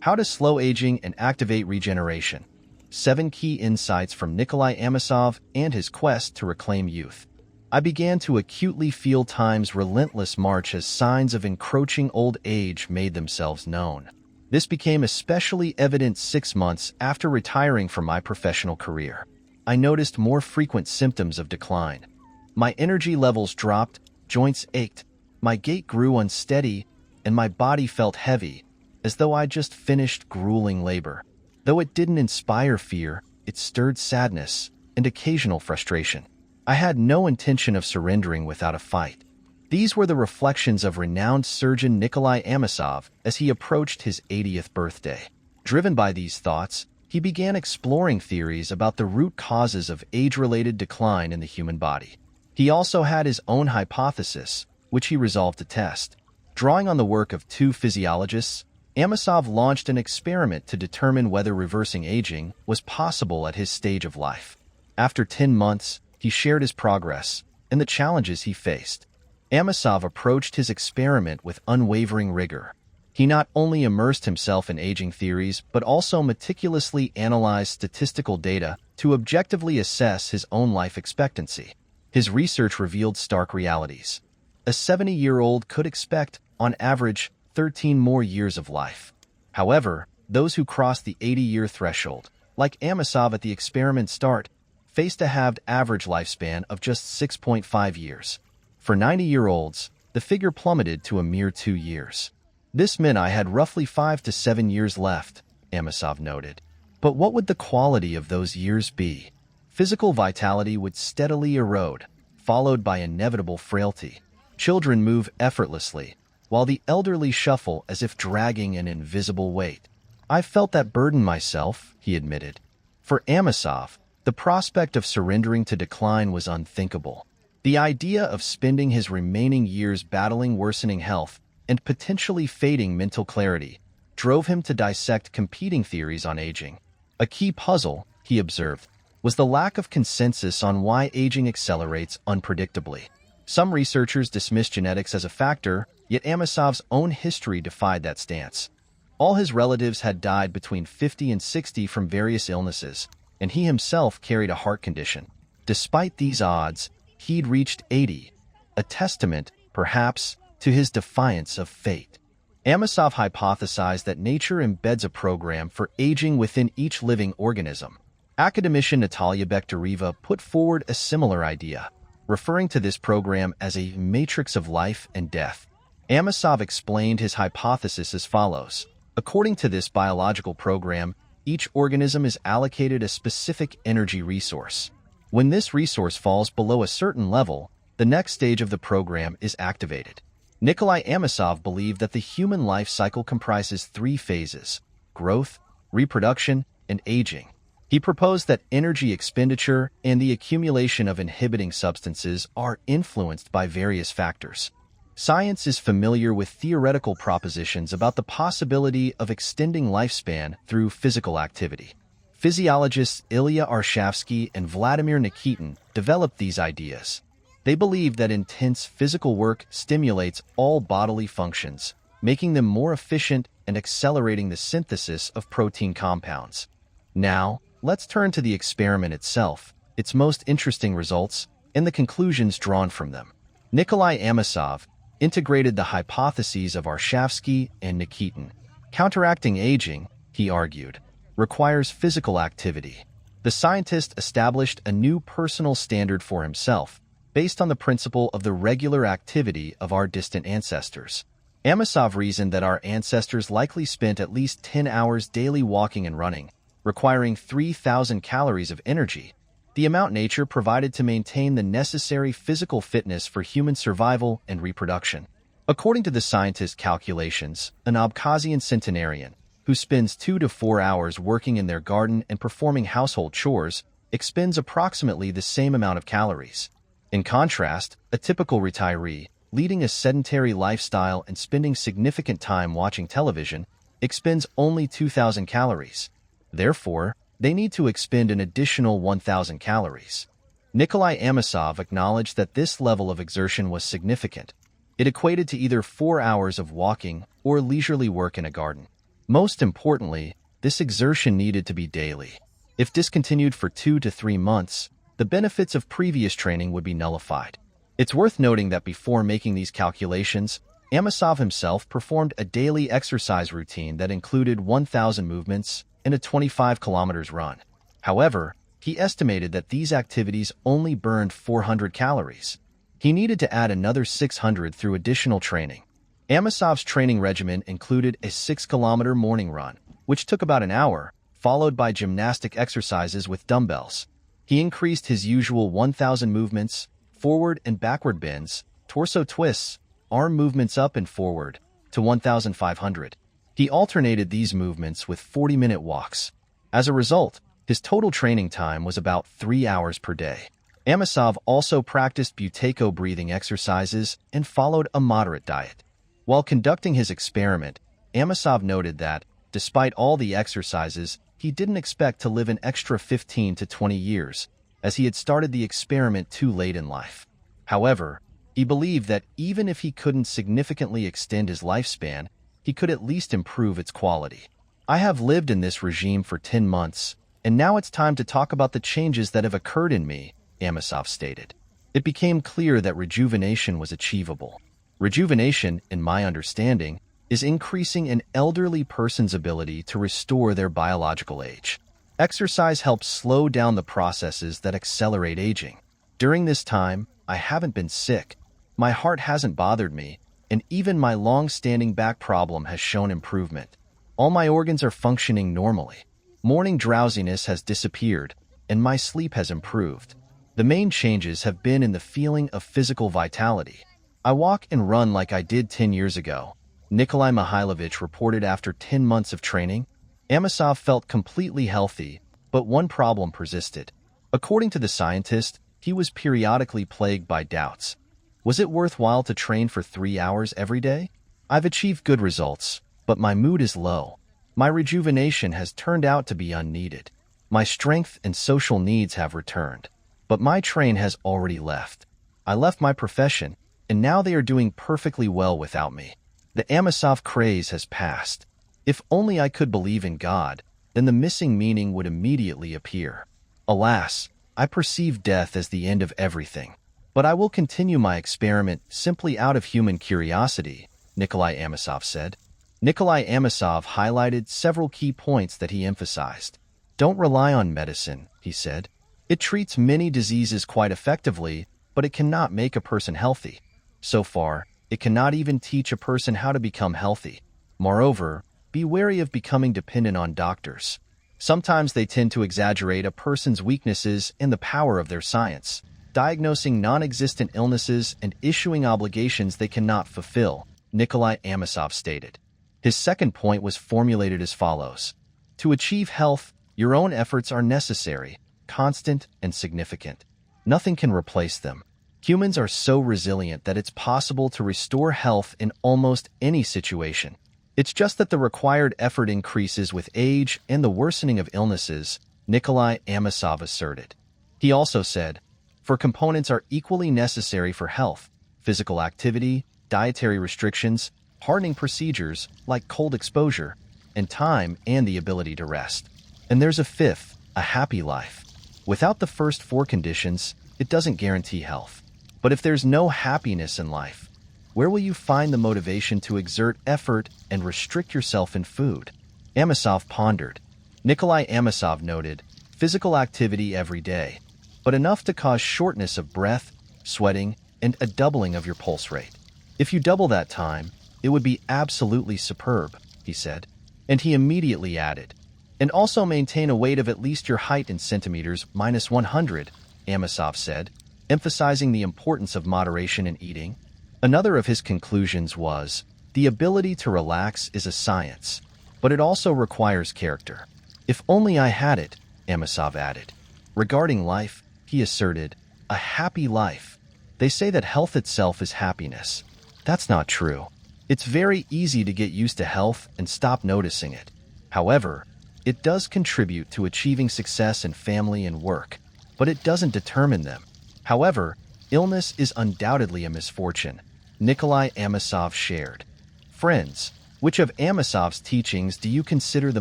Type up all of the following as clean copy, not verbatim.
How to Slow Aging and Activate Regeneration. 7 Key Insights from Nikolai Amosov and His Quest to Reclaim Youth. I began to acutely feel time's relentless march as signs of encroaching old age made themselves known. This became especially evident 6 months after retiring from my professional career. I noticed more frequent symptoms of decline. My energy levels dropped, joints ached, my gait grew unsteady, and my body felt heavy, as though I'd just finished grueling labor. Though it didn't inspire fear, it stirred sadness and occasional frustration. I had no intention of surrendering without a fight. These were the reflections of renowned surgeon Nikolai Amosov as he approached his 80th birthday. Driven by these thoughts, he began exploring theories about the root causes of age-related decline in the human body. He also had his own hypothesis, which he resolved to test. Drawing on the work of 2 physiologists, Amosov launched an experiment to determine whether reversing aging was possible at his stage of life. After 10 months, he shared his progress and the challenges he faced. Amosov approached his experiment with unwavering rigor. He not only immersed himself in aging theories, but also meticulously analyzed statistical data to objectively assess his own life expectancy. His research revealed stark realities. A 70-year-old could expect, on average, 13 more years of life. However, those who crossed the 80-year threshold, like Amosov at the experiment's start, faced a halved average lifespan of just 6.5 years. For 90-year-olds, the figure plummeted to a mere 2 years. This meant I had roughly 5 to 7 years left, Amosov noted. But what would the quality of those years be? Physical vitality would steadily erode, followed by inevitable frailty. Children move effortlessly, while the elderly shuffle as if dragging an invisible weight. I felt that burden myself, he admitted. For Amosov, the prospect of surrendering to decline was unthinkable. The idea of spending his remaining years battling worsening health and potentially fading mental clarity drove him to dissect competing theories on aging. A key puzzle, he observed, was the lack of consensus on why aging accelerates unpredictably. Some researchers dismissed genetics as a factor, yet Amosov's own history defied that stance. All his relatives had died between 50 and 60 from various illnesses, and he himself carried a heart condition. Despite these odds, he'd reached 80, a testament, perhaps, to his defiance of fate. Amosov hypothesized that nature embeds a program for aging within each living organism. Academician Natalia Bektareva put forward a similar idea, referring to this program as a matrix of life and death. Amosov explained his hypothesis as follows. According to this biological program, each organism is allocated a specific energy resource. When this resource falls below a certain level, the next stage of the program is activated. Nikolai Amosov believed that the human life cycle comprises 3 phases: growth, reproduction, and aging. He proposed that energy expenditure and the accumulation of inhibiting substances are influenced by various factors. Science is familiar with theoretical propositions about the possibility of extending lifespan through physical activity. Physiologists Ilya Arshavsky and Vladimir Nikitin developed these ideas. They believed that intense physical work stimulates all bodily functions, making them more efficient and accelerating the synthesis of protein compounds. Now, let's turn to the experiment itself, its most interesting results, and the conclusions drawn from them. Nikolai Amosov integrated the hypotheses of Arshavsky and Nikitin. Counteracting aging, he argued, requires physical activity. The scientist established a new personal standard for himself, based on the principle of the regular activity of our distant ancestors. Amosov reasoned that our ancestors likely spent at least 10 hours daily walking and running, requiring 3,000 calories of energy, the amount nature provided to maintain the necessary physical fitness for human survival and reproduction. According to the scientist's calculations, an Abkhazian centenarian, who spends 2 to 4 hours working in their garden and performing household chores, expends approximately the same amount of calories. In contrast, a typical retiree, leading a sedentary lifestyle and spending significant time watching television, expends only 2,000 calories. Therefore, they need to expend an additional 1,000 calories. Nikolai Amosov acknowledged that this level of exertion was significant. It equated to either 4 hours of walking or leisurely work in a garden. Most importantly, this exertion needed to be daily. If discontinued for 2 to 3 months, the benefits of previous training would be nullified. It's worth noting that before making these calculations, Amosov himself performed a daily exercise routine that included 1,000 movements and a 25 kilometers run. However, he estimated that these activities only burned 400 calories. He needed to add another 600 through additional training. Amosov's training regimen included a 6-kilometer morning run, which took about an hour, followed by gymnastic exercises with dumbbells. He increased his usual 1,000 movements, forward and backward bends, torso twists, arm movements up and forward, to 1,500. He alternated these movements with 40-minute walks. As a result, his total training time was about 3 hours per day. Amosov also practiced buteyko breathing exercises and followed a moderate diet. While conducting his experiment, Amosov noted that, despite all the exercises, he didn't expect to live an extra 15 to 20 years, as he had started the experiment too late in life. However, he believed that even if he couldn't significantly extend his lifespan, he could at least improve its quality. I have lived in this regime for 10 months, and now it's time to talk about the changes that have occurred in me, Amosov stated. It became clear that rejuvenation was achievable. Rejuvenation, in my understanding, is increasing an elderly person's ability to restore their biological age. Exercise helps slow down the processes that accelerate aging. During this time, I haven't been sick, my heart hasn't bothered me, and even my long-standing back problem has shown improvement. All my organs are functioning normally. Morning drowsiness has disappeared, and my sleep has improved. The main changes have been in the feeling of physical vitality. I walk and run like I did 10 years ago, Nikolai Mihailovich reported after 10 months of training. Amosov felt completely healthy, but one problem persisted. According to the scientist, he was periodically plagued by doubts. Was it worthwhile to train for 3 hours every day? I've achieved good results, but my mood is low. My rejuvenation has turned out to be unneeded. My strength and social needs have returned, but my train has already left. I left my profession, and now they are doing perfectly well without me. The Amosov craze has passed. If only I could believe in God, then the missing meaning would immediately appear. Alas, I perceive death as the end of everything. But I will continue my experiment simply out of human curiosity, Nikolai Amosov said. Nikolai Amosov highlighted several key points that he emphasized. Don't rely on medicine, he said. It treats many diseases quite effectively, but it cannot make a person healthy. So far, it cannot even teach a person how to become healthy. Moreover, be wary of becoming dependent on doctors. Sometimes they tend to exaggerate a person's weaknesses and the power of their science, diagnosing non-existent illnesses and issuing obligations they cannot fulfill, Nikolai Amosov stated. His second point was formulated as follows. To achieve health, your own efforts are necessary, constant, and significant. Nothing can replace them. Humans are so resilient that it's possible to restore health in almost any situation. It's just that the required effort increases with age and the worsening of illnesses, Nikolai Amosov asserted. He also said, "For components are equally necessary for health, physical activity, dietary restrictions, hardening procedures like cold exposure, and time and the ability to rest. And there's a fifth, a happy life. Without the first 4 conditions, it doesn't guarantee health. But if there's no happiness in life, where will you find the motivation to exert effort and restrict yourself in food?" Amosov pondered. Nikolai Amosov noted, physical activity every day, but enough to cause shortness of breath, sweating, and a doubling of your pulse rate. If you double that time, it would be absolutely superb, he said. And he immediately added, and also maintain a weight of at least your height in centimeters minus 100, Amosov said, emphasizing the importance of moderation in eating. Another of his conclusions was, the ability to relax is a science, but it also requires character. If only I had it, Amosov added. Regarding life, he asserted, a happy life. They say that health itself is happiness. That's not true. It's very easy to get used to health and stop noticing it. However, it does contribute to achieving success in family and work, but it doesn't determine them. However, illness is undoubtedly a misfortune, Nikolai Amosov shared. Friends, Which of Amosov's teachings do you consider the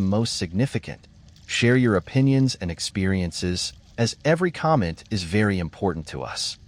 most significant? Share your opinions and experiences, as every comment is very important to us.